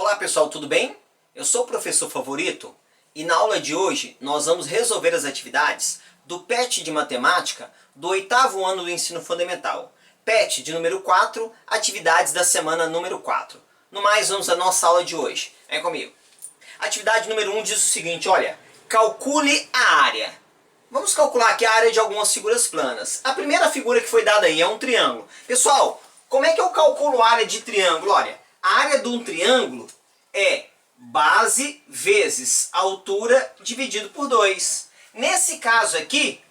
Olá pessoal, tudo bem? Eu sou o professor Favorito e na aula de hoje nós vamos resolver as atividades do PET de Matemática do 8º ano do Ensino Fundamental. PET de número 4, atividades da semana número 4. No mais, vamos à nossa aula de hoje. Vem comigo. Atividade número 1 diz o seguinte, olha, calcule a área. Vamos calcular aqui a área de algumas figuras planas. A primeira figura que foi dada aí é um triângulo. Pessoal, como é que eu calculo a área de triângulo? Olha, a área de um triângulo é base vezes altura dividido por 2. Nesse caso aqui,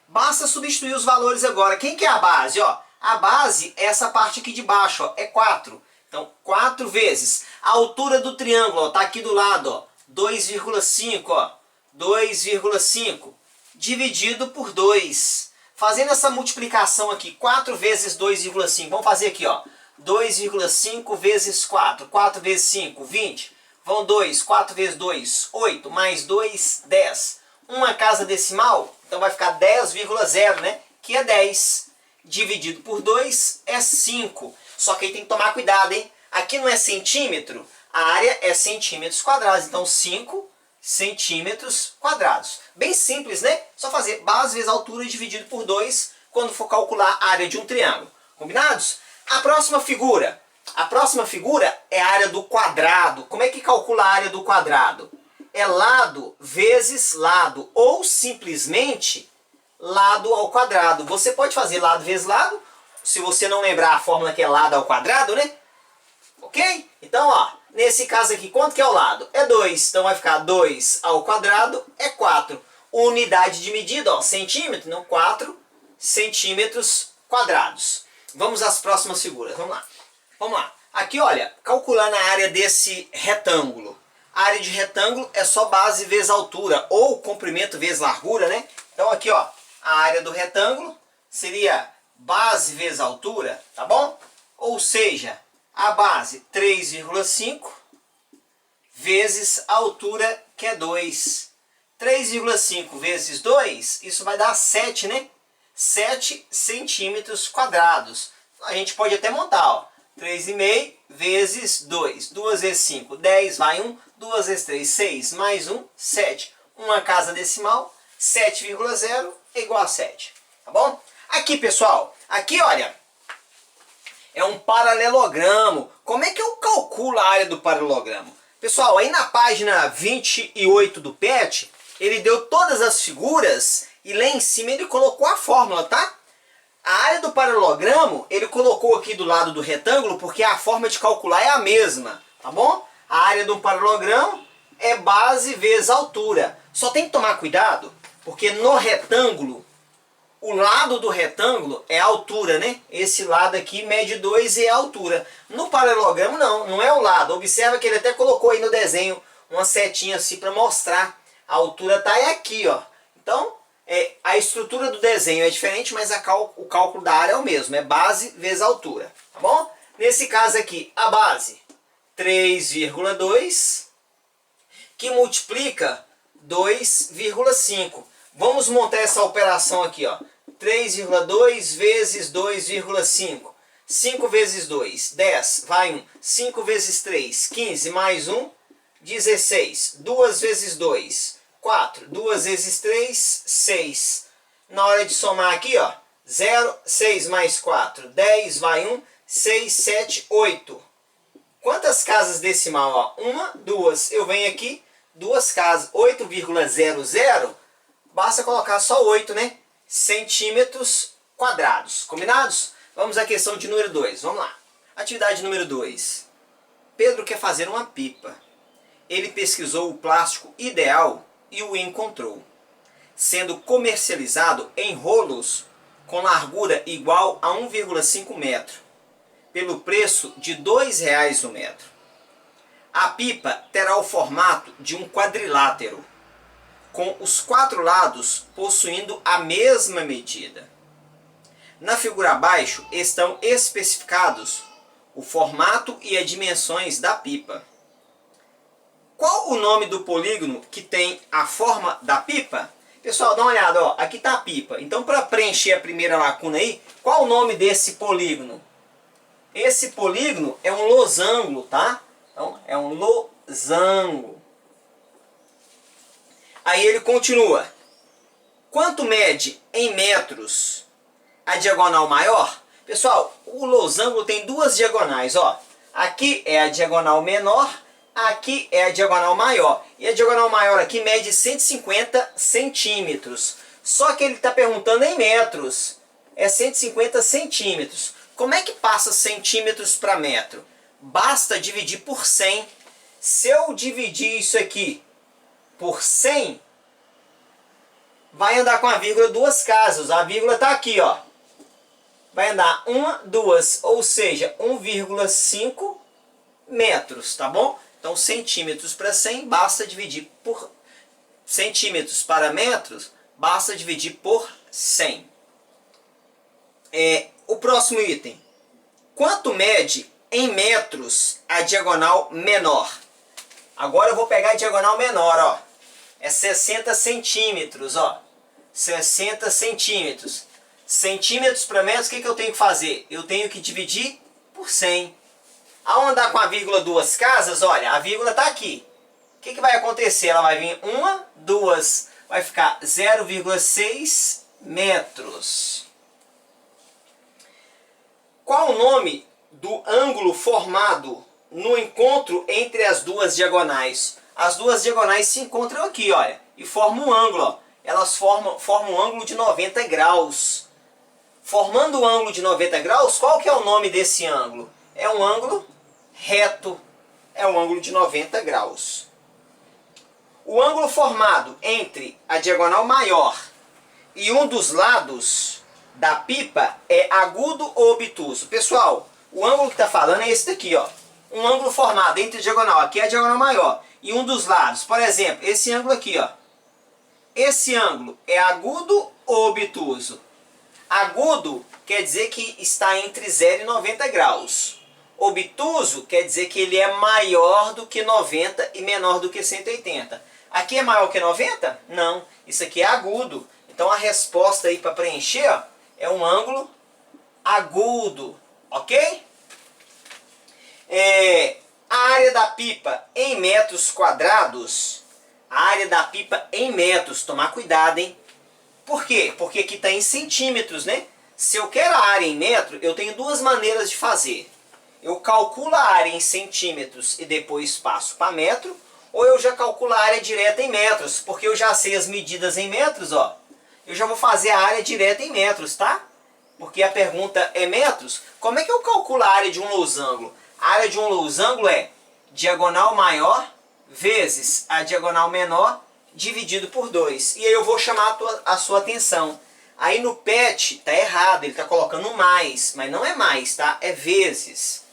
basta substituir os valores agora. Quem que é a base? Ó, a base é essa parte aqui de baixo, ó, é 4. Então, 4 vezes a altura do triângulo, está aqui do lado, ó, 2,5, ó, 2,5 dividido por 2. Fazendo essa multiplicação aqui, 4 vezes 2,5, vamos fazer aqui, ó, 2,5 vezes 4, 4 vezes 5, 20. Vão 2, 4 vezes 2, 8, mais 2, 10. Uma casa decimal, então vai ficar 10,0, né? Que é 10. Dividido por 2 é 5. Só que aí tem que tomar cuidado, hein? Aqui não é centímetro, a área é centímetros quadrados. Então 5 centímetros quadrados. Bem simples, né? Só fazer base vezes altura dividido por 2 quando for calcular a área de um triângulo. Combinados? A próxima figura é a área do quadrado. Como é que calcula a área do quadrado? É lado vezes lado, ou simplesmente lado ao quadrado. Você pode fazer lado vezes lado, se você não lembrar a fórmula que é lado ao quadrado, né? Ok? Então, ó, nesse caso aqui, quanto que é o lado? É 2, então vai ficar 2 ao quadrado é 4. Unidade de medida, ó, centímetro, não 4 centímetros quadrados. Vamos às próximas figuras, vamos lá. Vamos lá. Aqui, olha, calculando a área desse retângulo. A área de retângulo é só base vezes altura, ou comprimento vezes largura, né? Então aqui, ó, a área do retângulo seria base vezes altura, tá bom? Ou seja, a base 3,5 vezes a altura, que é 2. 3,5 vezes 2, isso vai dar 7, né? 7 centímetros quadrados. A gente pode até montar, ó. 3,5 vezes 2. 2 vezes 5, 10, vai 1. 2 vezes 3, 6. Mais 1, 7. Uma casa decimal, 7,0 é igual a 7. Tá bom? Aqui, pessoal, aqui, olha, é um paralelogramo. Como é que eu calculo a área do paralelogramo? Pessoal, aí na página 28 do PET, ele deu todas as figuras e lá em cima ele colocou a fórmula, tá? A área do paralelogramo, ele colocou aqui do lado do retângulo porque a forma de calcular é a mesma, tá bom? A área de um paralelogramo é base vezes altura. Só tem que tomar cuidado, porque no retângulo, o lado do retângulo é a altura, né? Esse lado aqui mede 2 e é a altura. No paralelogramo não, não é o lado. Observa que ele até colocou aí no desenho uma setinha assim para mostrar. A altura tá aqui, ó. Então, a estrutura do desenho é diferente, mas o cálculo da área é o mesmo. É base vezes altura, tá bom? Nesse caso aqui, a base 3,2 que multiplica 2,5. Vamos montar essa operação aqui, ó. 3,2 vezes 2,5. 5 vezes 2, 10, vai 1. 5 vezes 3, 15, mais 1, 16. 2 vezes 2, 4. 2 vezes 3, 6. Na hora de somar aqui, ó, 0, 6 mais 4, 10, vai 1, 6, 7, 8. Quantas casas decimal? Ó? 1, 2. Eu venho aqui, 2 casas, 8,00. Basta colocar só 8, né? Centímetros quadrados. Combinados? Vamos à questão de número 2. Vamos lá. Atividade número 2. Pedro quer fazer uma pipa. Ele pesquisou o plástico ideal e o encontrou, sendo comercializado em rolos com largura igual a 1,5 metro, pelo preço de R$ 2,00 o metro. A pipa terá o formato de um quadrilátero, com os 4 lados possuindo a mesma medida. Na figura abaixo estão especificados o formato e as dimensões da pipa. Qual o nome do polígono que tem a forma da pipa? Pessoal, dá uma olhada, ó. Aqui está a pipa. Então, para preencher a primeira lacuna aí, qual o nome desse polígono? Esse polígono é um losango, tá? Então, é um losango. Aí ele continua. Quanto mede em metros a diagonal maior? Pessoal, o losango tem duas diagonais, ó. Aqui é a diagonal menor, aqui é a diagonal maior. E a diagonal maior aqui mede 150 centímetros. Só que ele está perguntando em metros. É 150 centímetros. Como é que passa centímetros para metro? Basta dividir por 100. Se eu dividir isso aqui por 100, vai andar com a vírgula duas casas. A vírgula está aqui, ó. Vai andar uma, duas, ou seja, 1,5 metros, tá bom? Então, centímetros para 100, basta dividir por centímetros para metros, basta dividir por 100. O próximo item. Quanto mede em metros a diagonal menor? Agora eu vou pegar a diagonal menor, ó. É 60 centímetros, ó. 60 centímetros. Centímetros para metros, o que eu tenho que fazer? Eu tenho que dividir por 100. Ao andar com a vírgula duas casas, olha, a vírgula está aqui. O que vai acontecer? Ela vai vir uma, duas, vai ficar 0,6 metros. Qual o nome do ângulo formado no encontro entre as duas diagonais? As duas diagonais se encontram aqui, olha, e formam um ângulo, ó. Elas formam um ângulo de 90 graus. Formando o ângulo de 90 graus, qual que é o nome desse ângulo? É um ângulo reto. É um ângulo de 90 graus. O ângulo formado entre a diagonal maior e um dos lados da pipa é agudo ou obtuso? Pessoal, o ângulo que está falando é esse daqui, ó. Um ângulo formado entre a diagonal, aqui é a diagonal maior, e um dos lados. Por exemplo, esse ângulo aqui, ó. Esse ângulo é agudo ou obtuso? Agudo quer dizer que está entre 0 e 90 graus. Obtuso quer dizer que ele é maior do que 90 e menor do que 180. Aqui é maior que 90? Não. Isso aqui é agudo. Então a resposta aí para preencher, ó, é um ângulo agudo. Ok? A área da pipa em metros quadrados. A área da pipa em metros. Tomar cuidado, hein? Por quê? Porque aqui está em centímetros, né? Se eu quero a área em metro, eu tenho duas maneiras de fazer. Eu calculo a área em centímetros e depois passo para metro, ou eu já calculo a área direta em metros, porque eu já sei as medidas em metros, ó. Eu já vou fazer a área direta em metros, tá? Porque a pergunta é metros. Como é que eu calculo a área de um losango? A área de um losango é diagonal maior vezes a diagonal menor dividido por 2. E aí eu vou chamar a sua atenção. Aí no PET tá errado, ele está colocando mais, mas não é mais, tá? É vezes.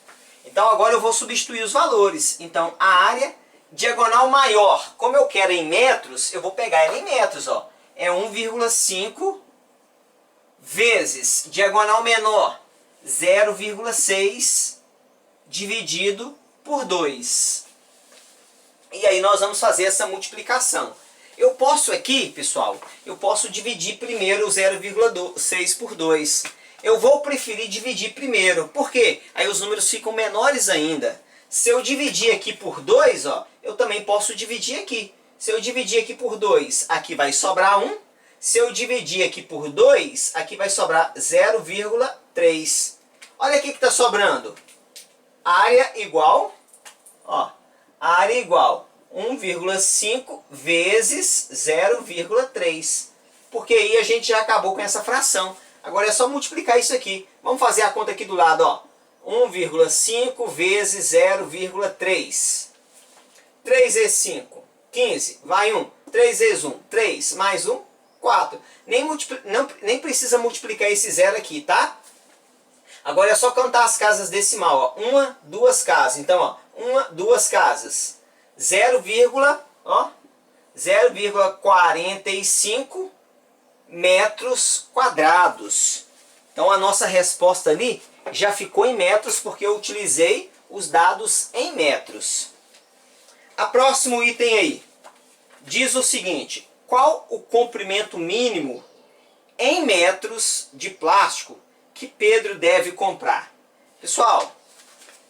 Então agora eu vou substituir os valores. Então a área diagonal maior, como eu quero em metros, eu vou pegar ela em metros, ó. É 1,5 vezes diagonal menor 0,6 dividido por 2. E aí nós vamos fazer essa multiplicação. Eu posso aqui, pessoal, eu posso dividir primeiro o 0,6 por 2. Eu vou preferir dividir primeiro. Por quê? Aí os números ficam menores ainda. Se eu dividir aqui por 2, ó, eu também posso dividir aqui. Se eu dividir aqui por 2, aqui vai sobrar 1. Se eu dividir aqui por 2, aqui vai sobrar 0,3. Olha o que está sobrando. Área igual, ó, área igual 1,5 vezes 0,3. Porque aí a gente já acabou com essa fração. Agora é só multiplicar isso aqui. Vamos fazer a conta aqui do lado, ó. 1,5 vezes 0,3. 3 vezes 5, 15. Vai 1. 3 vezes 1, 3. Mais 1, 4. Nem precisa multiplicar esse zero aqui, tá? Agora é só contar as casas decimal, ó. 1, 2 casas. Então, ó, 1, 2 casas. 0,45 metros quadrados. Então a nossa resposta ali já ficou em metros porque eu utilizei os dados em metros. A próximo item aí diz o seguinte: qual o comprimento mínimo em metros de plástico que Pedro deve comprar? Pessoal,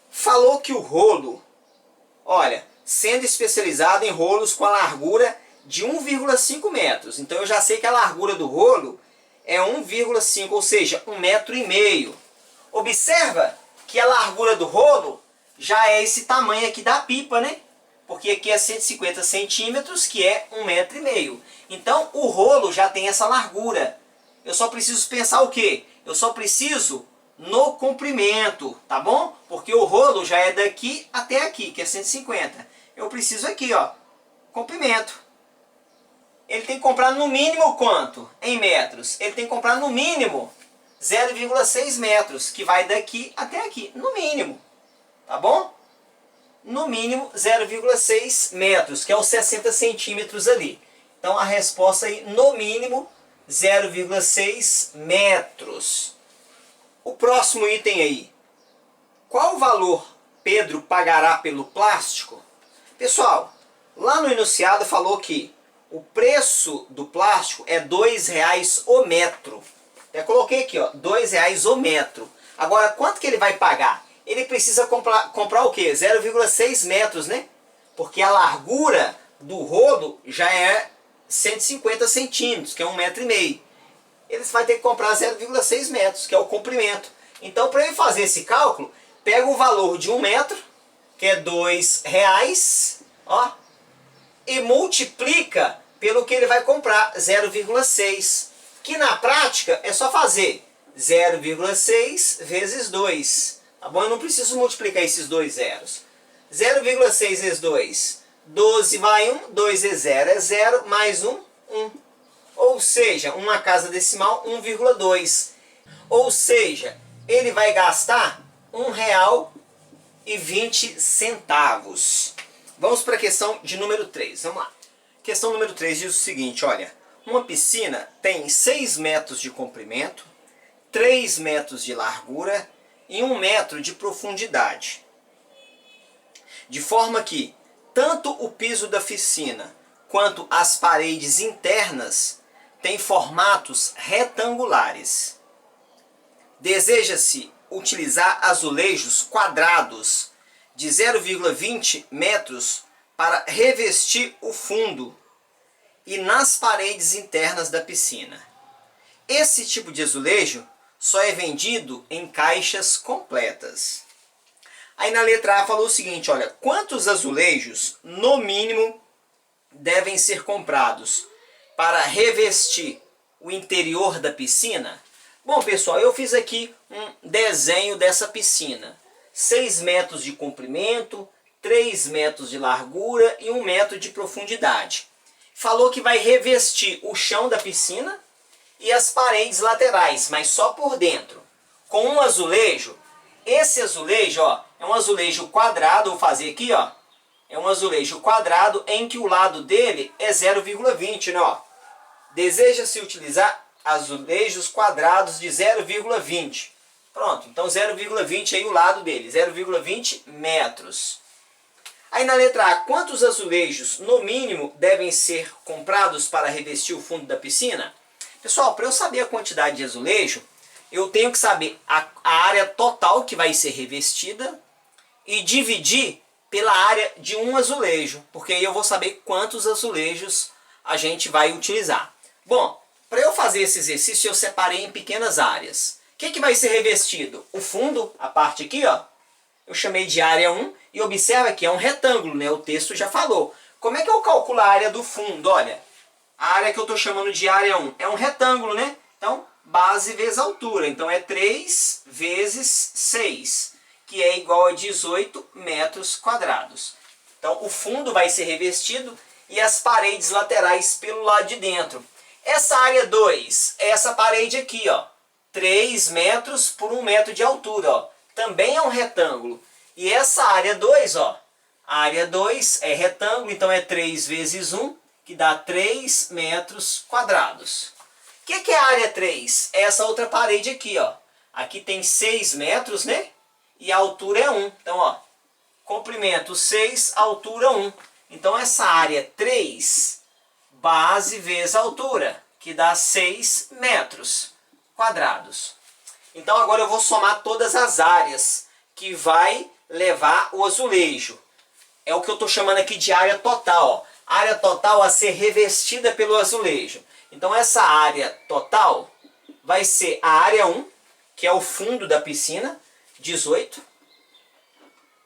falou que o rolo Olha, sendo especializado em rolos com a largura de 1,5 metros. Então eu já sei que a largura do rolo é 1,5, ou seja, 1,5 metro. Observa que a largura do rolo já é esse tamanho aqui da pipa, né? Porque aqui é 150 centímetros, que é 1,5 metro. Então o rolo já tem essa largura. Eu só preciso pensar o quê? Eu só preciso no comprimento, tá bom? Porque o rolo já é daqui até aqui, que é 150. Eu preciso aqui, ó, comprimento. Ele tem que comprar no mínimo quanto? Em metros. Ele tem que comprar no mínimo 0,6 metros, que vai daqui até aqui, no mínimo. Tá bom? No mínimo 0,6 metros, que é os 60 centímetros ali. Então a resposta aí, no mínimo 0,6 metros. O próximo item aí. Qual o valor Pedro pagará pelo plástico? Pessoal, lá no enunciado falou que o preço do plástico é R$2 o metro. Até coloquei aqui, ó, R$2 o metro. Agora, quanto que ele vai pagar? Ele precisa comprar o quê? 0,6 metros, né? Porque a largura do rolo já é 150 centímetros, que é 1,5 metro. Ele vai ter que comprar 0,6 metros, que é o comprimento. Então, para ele fazer esse cálculo, pega o valor de 1 metro, que é R$2, ó, e multiplica pelo que ele vai comprar, 0,6. Que na prática é só fazer 0,6 vezes 2. Tá bom? Eu não preciso multiplicar esses dois zeros. 0,6 vezes 2, 12 vai 1, 2 é 0, é 0, mais 1, 1. Ou seja, uma casa decimal, 1,2. Ou seja, ele vai gastar R$1,20. Vamos para a questão de número 3. Vamos lá. Questão número 3 diz o seguinte, olha. Uma piscina tem 6 metros de comprimento, 3 metros de largura e 1 metro de profundidade. De forma que tanto o piso da piscina quanto as paredes internas têm formatos retangulares. Deseja-se utilizar azulejos quadrados de 0,20 metros para revestir o fundo e nas paredes internas da piscina. Esse tipo de azulejo só é vendido em caixas completas. Aí na letra A falou o seguinte, olha, quantos azulejos no mínimo devem ser comprados para revestir o interior da piscina? Bom, pessoal, eu fiz aqui um desenho dessa piscina. 6 metros de comprimento, 3 metros de largura e 1 metro de profundidade. Falou que vai revestir o chão da piscina e as paredes laterais, mas só por dentro. Com um azulejo, esse azulejo, ó, é um azulejo quadrado, vou fazer aqui, ó. É um azulejo quadrado em que o lado dele é 0,20, né, ó. Deseja-se utilizar azulejos quadrados de 0,20. Pronto, então 0,20 aí o lado dele, 0,20 metros. Aí na letra A, quantos azulejos no mínimo devem ser comprados para revestir o fundo da piscina? Pessoal, para eu saber a quantidade de azulejo, eu tenho que saber a área total que vai ser revestida e dividir pela área de um azulejo, porque aí eu vou saber quantos azulejos a gente vai utilizar. Bom, para eu fazer esse exercício eu separei em pequenas áreas. O que vai ser revestido? O fundo, a parte aqui, ó, eu chamei de área 1 e observa que é um retângulo, né? O texto já falou. Como é que eu calculo a área do fundo? Olha, a área que eu estou chamando de área 1 é um retângulo, né? Então, base vezes altura. Então, é 3 vezes 6, que é igual a 18 metros quadrados. Então, o fundo vai ser revestido e as paredes laterais pelo lado de dentro. Essa área 2 é essa parede aqui, ó. 3 metros por 1 metro de altura, ó. Também é um retângulo. E essa área 2, ó. A área 2 é retângulo, então é 3 vezes 1, que dá 3 metros quadrados. O que é a área 3? É essa outra parede aqui, ó. Aqui tem 6 metros, né? E a altura é 1. Então, ó, comprimento 6, altura 1. Então, essa área 3, base vezes altura, que dá 6 metros quadrados. Então, agora eu vou somar todas as áreas que vai levar o azulejo. é o que eu estou chamando aqui de área total. Ó. Área total a ser revestida pelo azulejo. Então essa área total vai ser a área 1, que é o fundo da piscina, 18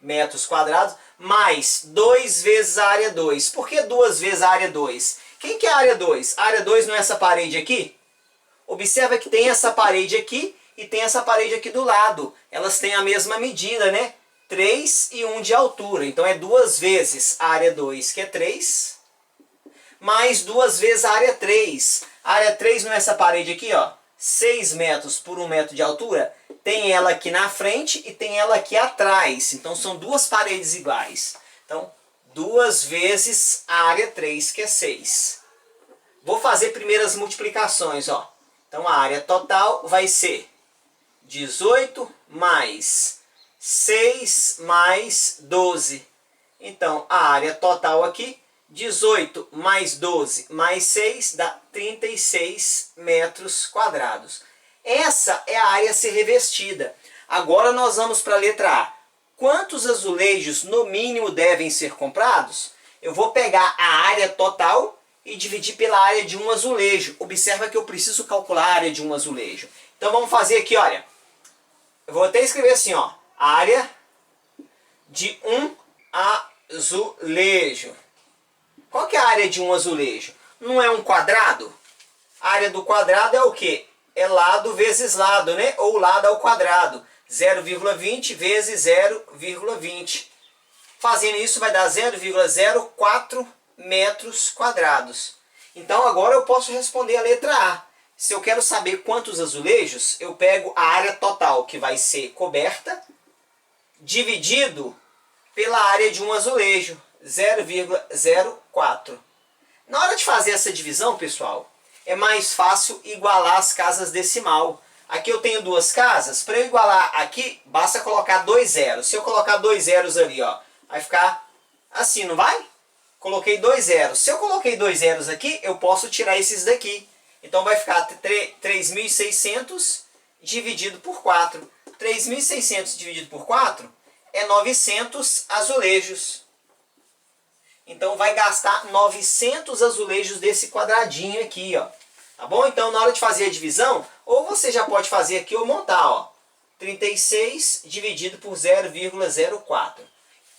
metros quadrados, mais 2 vezes a área 2. Por que 2 vezes a área 2? Quem que é a área 2? A área 2 não é essa parede aqui? Observa que tem essa parede aqui e tem essa parede aqui do lado. Elas têm a mesma medida, né? 3 e 1 de altura. Então é 2 vezes a área 2, que é 3, mais 2 vezes a área 3. A área 3 não é essa parede aqui, ó. 6 metros por 1 metro de altura. Tem ela aqui na frente e tem ela aqui atrás. Então são duas paredes iguais. Então, 2 vezes a área 3, que é 6. Vou fazer primeiras multiplicações, ó. Então a área total vai ser 18 mais 6 mais 12. Então a área total aqui, 18 mais 12 mais 6 dá 36 metros quadrados. Essa é a área a ser revestida. Agora nós vamos para a letra A. Quantos azulejos no mínimo devem ser comprados? Eu vou pegar a área total e dividir pela área de um azulejo. Observa que eu preciso calcular a área de um azulejo. Então vamos fazer aqui, olha. Eu vou até escrever assim, ó. Área de um azulejo. Qual que é a área de um azulejo? Não é um quadrado? A área do quadrado é o quê? É lado vezes lado, né? Ou lado ao quadrado. 0,20 vezes 0,20. Fazendo isso vai dar 0,04 metros quadrados. Então agora eu posso responder a letra A. Se eu quero saber quantos azulejos, eu pego a área total, que vai ser coberta, dividido pela área de um azulejo, 0,04. Na hora de fazer essa divisão, pessoal, é mais fácil igualar as casas decimal. Aqui eu tenho duas casas, para eu igualar aqui, basta colocar 2 zeros. Se eu colocar 2 zeros ali, ó, vai ficar assim, não vai? Coloquei 2 zeros. Se eu coloquei 2 zeros aqui, eu posso tirar esses daqui. Então vai ficar 3.600 dividido por 4. 3.600 dividido por 4 é 900 azulejos. Então vai gastar 900 azulejos desse quadradinho aqui, ó. Tá bom? Então na hora de fazer a divisão, ou você já pode fazer aqui ou montar, ó. 36 dividido por 0,04.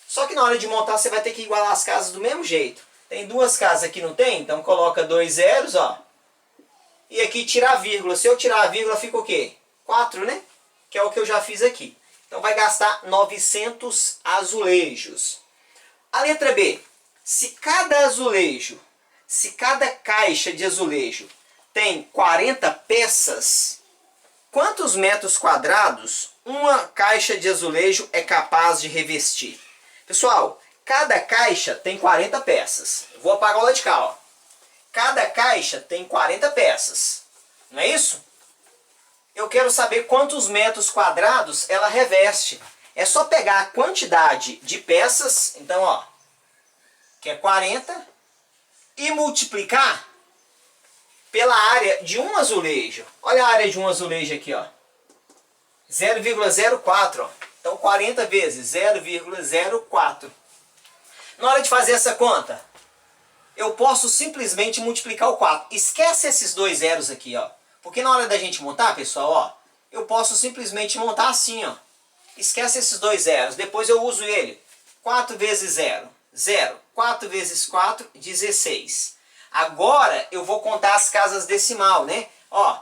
Só que na hora de montar você vai ter que igualar as casas do mesmo jeito. Tem duas casas aqui, não tem? Então coloca 2 zeros, ó. E aqui tira a vírgula. Se eu tirar a vírgula, fica o quê? 4, né? Que é o que eu já fiz aqui. Então vai gastar 900 azulejos. A letra B. Se cada caixa de azulejo tem 40 peças, quantos metros quadrados uma caixa de azulejo é capaz de revestir? Pessoal, cada caixa tem 40 peças. Eu vou apagar o lado de cá, ó. Cada caixa tem 40 peças. Não é isso? Eu quero saber quantos metros quadrados ela reveste. É só pegar a quantidade de peças, então, ó, que é 40, e multiplicar pela área de um azulejo. Olha a área de um azulejo aqui, ó. 0,04, ó. Então 40 vezes 0,04. Na hora de fazer essa conta, eu posso simplesmente multiplicar o 4. Esquece esses 2 zeros aqui, ó. Porque na hora da gente montar, pessoal, ó, eu posso simplesmente montar assim, ó. Esquece esses 2 zeros. Depois eu uso ele. 4 vezes 0, 0. 4 vezes 4, 16. Agora eu vou contar as casas decimal, né? Ó,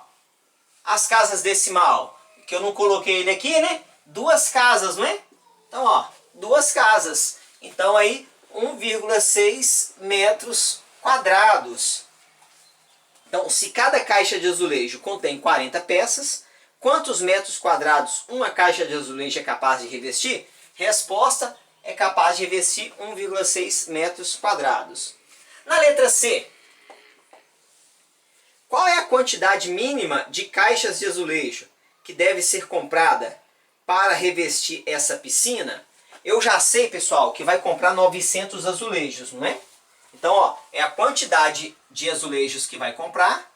as casas decimal, que eu não coloquei ele aqui, né? 2 casas, não é? Então, ó, 2 casas. Então aí 1,6 metros quadrados. Então, se cada caixa de azulejo contém 40 peças, quantos metros quadrados uma caixa de azulejo é capaz de revestir? Resposta: é capaz de revestir 1,6 metros quadrados. Na letra C, qual é a quantidade mínima de caixas de azulejo que deve ser comprada para revestir essa piscina? Eu já sei, pessoal, que vai comprar 900 azulejos, não é? Então, ó, é a quantidade de azulejos que vai comprar,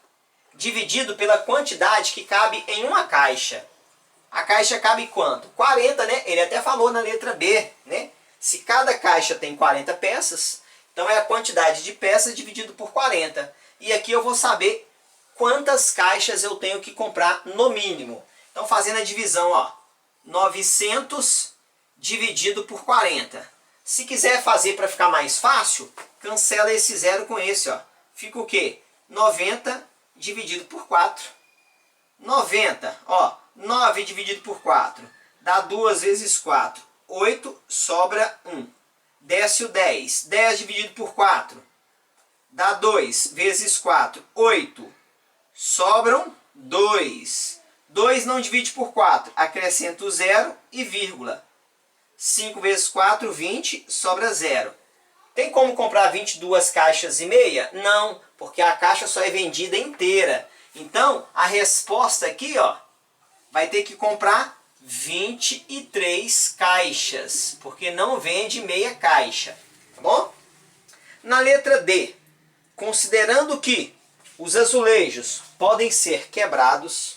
dividido pela quantidade que cabe em uma caixa. A caixa cabe quanto? 40, né? Ele até falou na letra B, né? Se cada caixa tem 40 peças, então é a quantidade de peças dividido por 40. E aqui eu vou saber quantas caixas eu tenho que comprar no mínimo. Então fazendo a divisão, ó, 900 dividido por 40. Se quiser fazer para ficar mais fácil, cancela esse zero com esse, ó. Fica o quê? 90 dividido por 4. 90, ó, 9 dividido por 4. Dá 2 vezes 4. 8, sobra 1. Desce o 10. 10 dividido por 4. Dá 2 vezes 4. 8. Sobram 2. 2 não divide por 4. Acrescenta o 0 e vírgula. 5 vezes 4, 20. Sobra 0. Tem como comprar 22 caixas e meia? Não, porque a caixa só é vendida inteira. Então, a resposta aqui, ó, vai ter que comprar 23 caixas, porque não vende meia caixa, tá bom? Na letra D, considerando que os azulejos podem ser quebrados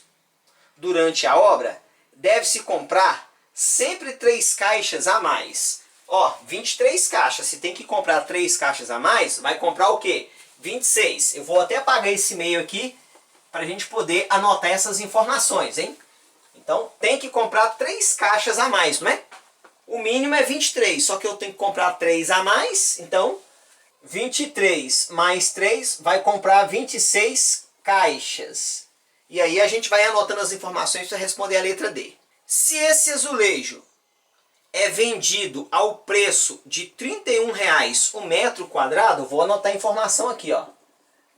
durante a obra, deve-se comprar sempre 3 caixas a mais. Ó, 23 caixas, se tem que comprar 3 caixas a mais, vai comprar o quê? 26. Eu vou até apagar esse meio aqui, para a gente poder anotar essas informações, hein? Então, tem que comprar 3 caixas a mais, não é? O mínimo é 23, só que eu tenho que comprar 3 a mais, então 23 mais 3 vai comprar 26 caixas. E aí a gente vai anotando as informações para responder a letra D. Se esse azulejo é vendido ao preço de R$ 31,00 o metro quadrado, vou anotar a informação aqui, ó.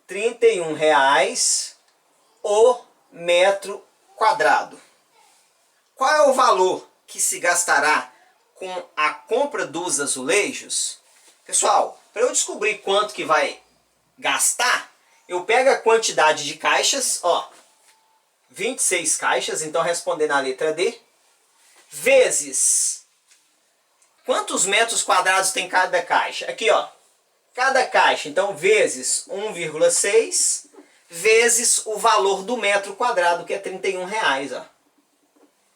R$ 31,00 o metro quadrado. Qual é o valor que se gastará com a compra dos azulejos? Pessoal, para eu descobrir quanto que vai gastar, eu pego a quantidade de caixas, ó, 26 caixas, então respondendo a letra D, vezes quantos metros quadrados tem cada caixa? Aqui, ó, cada caixa, então vezes 1,6 vezes o valor do metro quadrado, que é R$ 31,00, ó.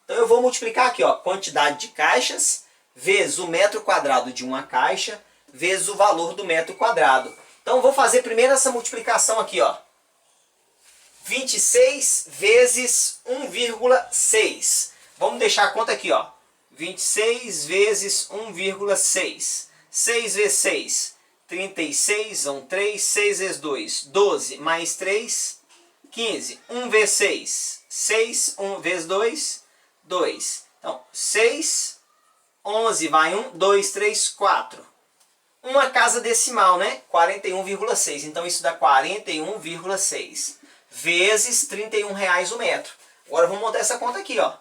Então eu vou multiplicar aqui, ó, quantidade de caixas vezes o metro quadrado de uma caixa vezes o valor do metro quadrado. Então eu vou fazer primeiro essa multiplicação aqui, ó. 26 vezes 1,6. Vamos deixar a conta aqui, ó. 26 vezes 1,6. 6 vezes 6. 36, são 3, 6 vezes 2, 12, mais 3, 15. 1 vezes 6, 6, 1 vezes 2, 2. Então, 6, 11, vai 1, 2, 3, 4. Uma casa decimal, né? 41,6. Então, isso dá 41,6 vezes R$ 31,00 o metro. Agora, vamos montar essa conta aqui, ó.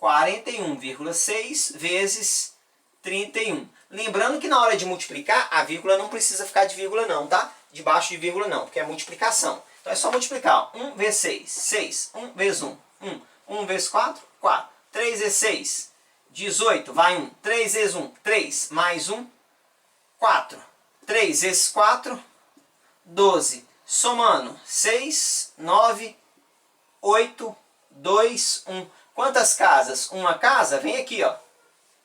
41,6 vezes 31. Lembrando que na hora de multiplicar, a vírgula não precisa ficar de vírgula não, tá? Debaixo de vírgula não, porque é multiplicação. Então é só multiplicar, ó. 1 vezes 6, 6. 1 vezes 1, 1. 1 vezes 4, 4. 3 vezes 6, 18. Vai 1. 3 vezes 1, 3. Mais 1, 4. 3 vezes 4, 12. Somando, 6, 9, 8, 2, 1. Quantas casas? Uma casa? Vem aqui, ó.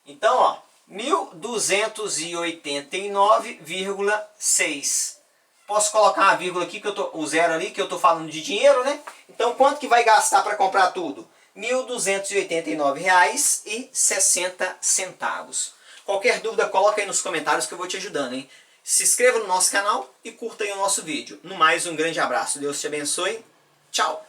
Então, ó, 1.289,6. Posso colocar uma vírgula aqui, o zero ali, que eu estou falando de dinheiro, né? Então, quanto que vai gastar para comprar tudo? R$ 1.289,60. Qualquer dúvida, coloca aí nos comentários que eu vou te ajudando, hein? Se inscreva no nosso canal e curta aí o nosso vídeo. No mais, um grande abraço. Deus te abençoe. Tchau!